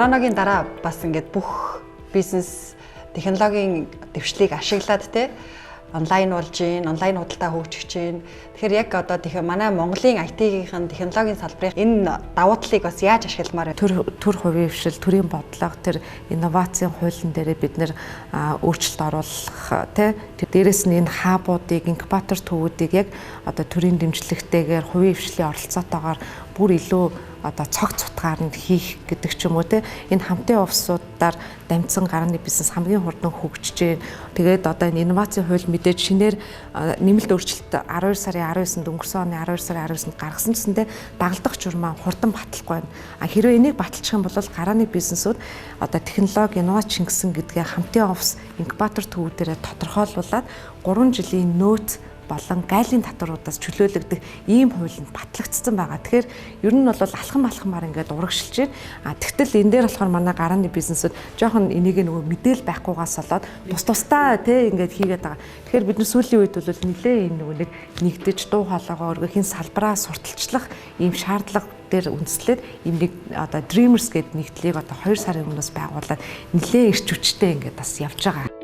Короногийн дараа бас ингээд бүх бизнес технологийн дэвшлийг ашиглаад те онлайн болж гин, онлайн худалдаа хөгжиж гин. Тэгэхээр яг одоо манай Монголын IT-ийн технологийн салбарын энэ давуу талыг бас яаж ашигламаар төр хувийн хвшил, төрийн бодлого, тэр инновацийн хуулийн дээрээ бид нэр өөрчлөлт оруулах тий. Дээрээс нь энэ хабуудыг, инкубатор төвүүдийг яг одоо төрийн дэмжлэгтэйгээр хувийн хвшлийн оролцоотойгоор бүр илүү одоо цог цутгаар нь хийх гэдэг ч юм уу те энэ хамтын офсуудаар дамжсан гарааны бизнес хамгийн хурдан хөгжиж. Тэгээд одоо энэ инновацийн хууль мэдээж шинээр нэмэлт өөрчлөлт 12 сарын 19-нд өнгөрсөн оны 12 сарын 19-нд гаргасан гэсэндээ дагалдах журмаа хурдан батлахгүй байна. Хэрвээ энийг баталчих юм бол гарааны бизнесүүд одоо технологи, инновац шингэсэн гэдгээ хамтын офс инкубатор төвүүдээр тодорхойлуулаад 3 жилийн нөөц болон гайлын татваруудаас чөлөөлөгдөх ийм хуулинд батлагдсан байгаа. Тэгэхээр ер нь бол алхамаар ингээд урагшилж байна. Тэгтэл энэ дээр болохоор манай гарааны бизнесүүд жоохон энийг нөгөө мэдээл байхгүйгаас болоод тусдаа тий ингээд хийгээд байгаа. Тэгэхээр бид нар сүүлийн үед бол нэлээ энэ нөгөө нэг нэгдэж дуу хоолойгоо өргөхийн салбараа сурталчлах ийм шаардлага дээр үндэслээд ийм нэг одоо Dreamers гэдэг нэгдлийг одоо 2 сарын өмнөөс байгуулад нэлээ эрч хүчтэй ингээд бас явж байгаа.